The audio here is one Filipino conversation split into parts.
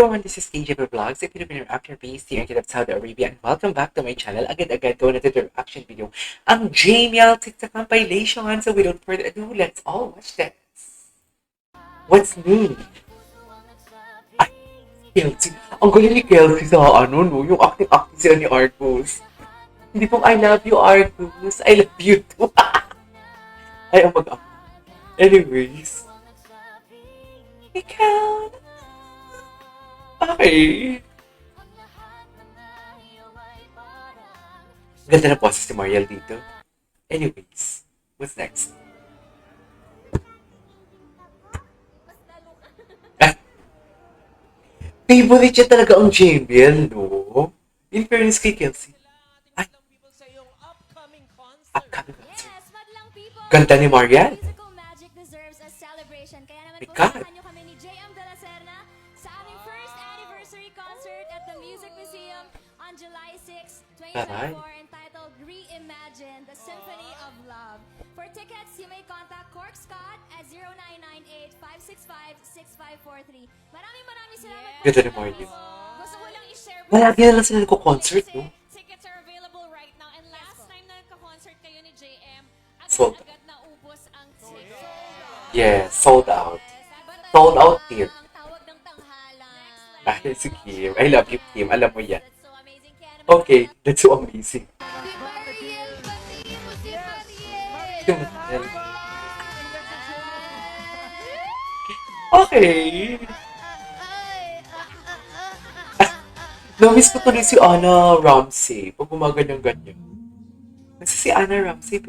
everyone, this is KJP Vlogs, a Filipino reaction based here in Saudi Arabia, and welcome back to my channel. Agad-agad to na the reaction video. Ang JML TikTok compilation. So without further ado, let's all watch this. What's new? Ay, Kelsey. Ang galing ni Kelsey sa ano, no? Yung acting-acting sila ni Argus. Hindi pong I love you, Argus. I love you too. Ay, oh my God. Anyways. Ikaw. Okay. Ganda na poses si Mariel dito. Anyways, what's next? Favorite siya talaga ang JBL, no? In fairness kay Kelsey. Ay, upcoming concert. Ganda ni Mariel. My God. On July 6, Taray. 2024, entitled Reimagine the Symphony of Love. For tickets, you may contact Cork Scott at 0998-565-6543. Maraming salamat po. Ganda ni Mariel. Gusto ko lang i-share po Malagi na lang sila nagko-concert, no? Tickets are available right now. And last time na nagka-concert kayo ni JM, Sold. agad na ubos ang tickets. Yes, sold out. Sold out here. Ang tawag ng tanghalan. Dahil si Kim. I love you, Kim. Alam mo yan. That's so amazing. Kaya naman, Okay, that's so amazing. si Mariel, batiin mo si Mariel. Okay. Namiss ko tuloy si Anna Ramsey pag gumaganyan-ganyan. Kasi si Anna Ramsey,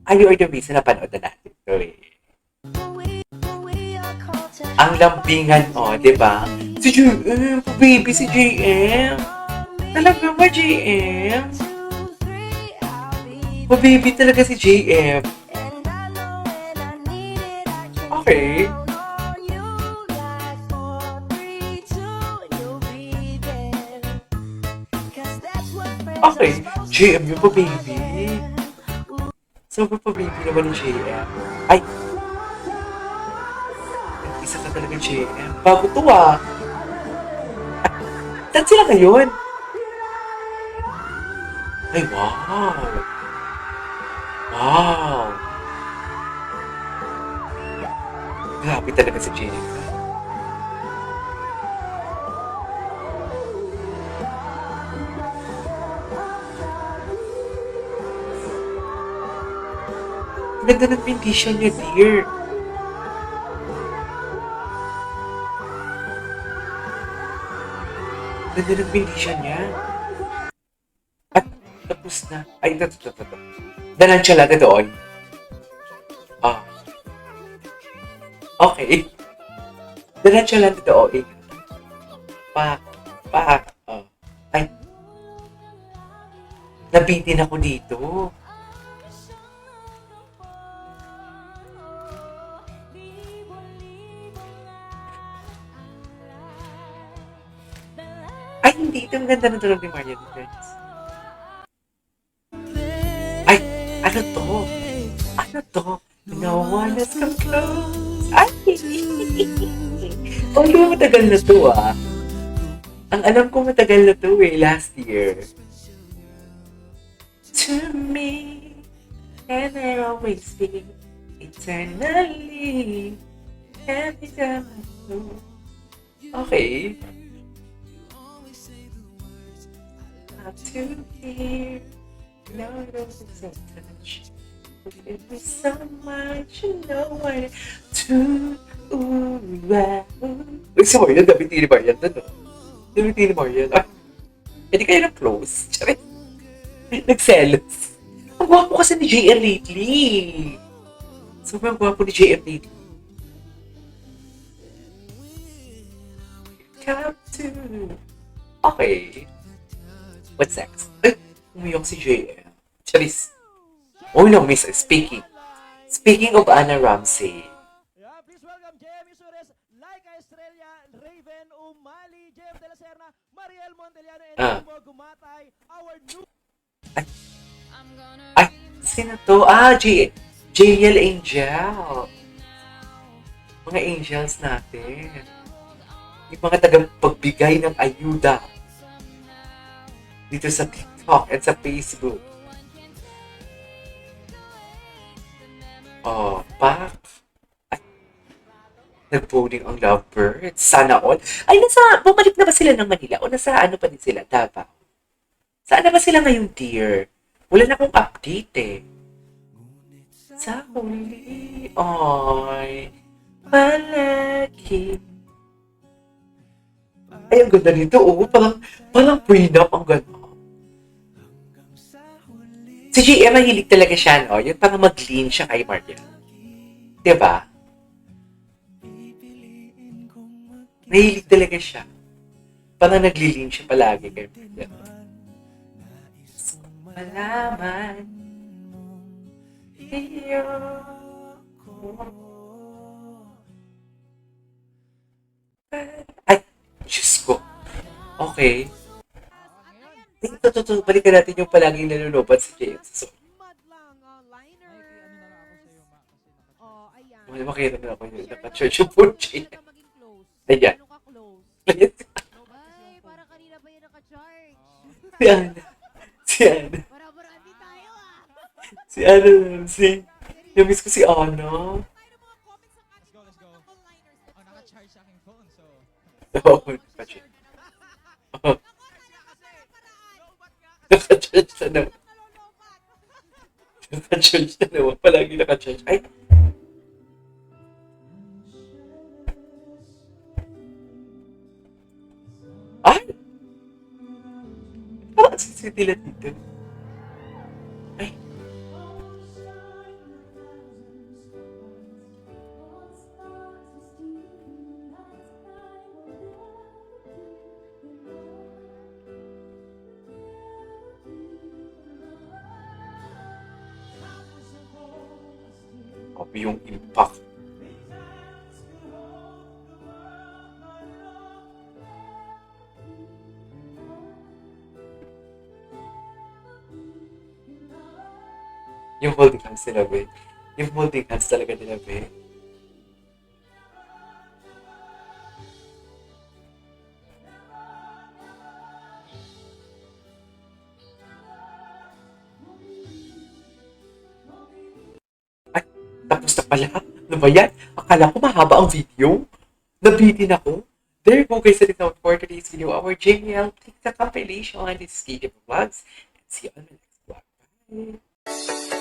ay, you are the reason na panood na natin ito eh. Ang lambingan, di ba? Si JM, baby, si JM. Talaga ba, JM? Baby talaga si JM. Okay. Okay, JM yung pa-baby. Sobrang pa-baby naman ni JM. Ay! Isa ka talaga JM. Bago to ah. Saan sila ngayon? Ay, wow! Wow! Grabe talaga si JM. Ganda ng condition niya, dear. Ganda ng condition niya. At tapos na. Ay, ito. Danan siya lahat doon. Ah. Okay. Danan siya lahat doon. Pa. Oh. Ay. Nabitin ako dito. Ay, hindi. Ito ang ganda ng tulog ni Mariel. Ay, ano to? Ano to? No one has come close. Ay! Although matagal na to ah. Ang alam ko matagal na to eh, last year. To me, and I always be eternally. Every time I go. Okay. Up to here, no, it's so touch. It was so much, you know what to Uy, si Mariel, David ni Mariel na, no? David ni Mariel. Ay, hindi kayo na-close. Charit. Nagselos. Ang gwapo kasi ni JM lately. Sobrang gwapo ni JM lately. Captain. Okay. What's next? Ay, umiyok si JM. Charis. Oh no, miss. Speaking of Anna Ramsey. Yeah, please welcome JM Isures, Laika Estrella, Raven Umali, JM De La Serna, Mariel Montellano, and Jimbo Gumatay, our new... Ay, sino to? JL Angel. Mga angels natin. yung mga tagapagbigay ng ayuda dito sa TikTok at sa Facebook. Oh, back. Ay, nag-voting ang lovebirds. Sana all. Ay, bumalik na ba sila ng Manila? O nasa ano pa din sila? Davao. Saan na ba sila ngayon, dear? Wala na akong update eh. Sa huli, ay, palagi. Ay, ang ganda nito, oh. Parang prenup ang ganda. Si GM, mahilig talaga siya, no? Yung parang mag-lean siya kay Mariel. Diba? Mahilig talaga siya. Parang nag-lean siya palagi kay Mariel. Malaman iyo ko. Ay, Diyos ko. Okay. Ito, balikan natin yung palaging nalulubat si James. So, Mad lang, liner. Ayan. wala makita na ako yun. Naka-church yung phone chain. Ka maging close. Ayan. Ano ka close? Ay, para kanina pa yun naka-charge. Si Ana. Si Ana. Para-parami tayo ah. Si Ana. Namiss ko si Ana. Let's go. Oh, naka-charge sa aking phone, so... Oo, naka-church. Naka-church na naman. Naka-church na naman. Palagi naka-church. Ay! Ay! Parang sisitila dito. Ay! Copy yung impact. Yung holding hands nila, be. Yung holding hands talaga nila, be. Ay, tapos na pala. Ano ba yan? Akala ko mahaba ang video. Nabitin ako. There you go guys, that is all for today's video. Our JL TikTok compilation. This is Kiki Vlogs. And see you on the next vlog. Bye!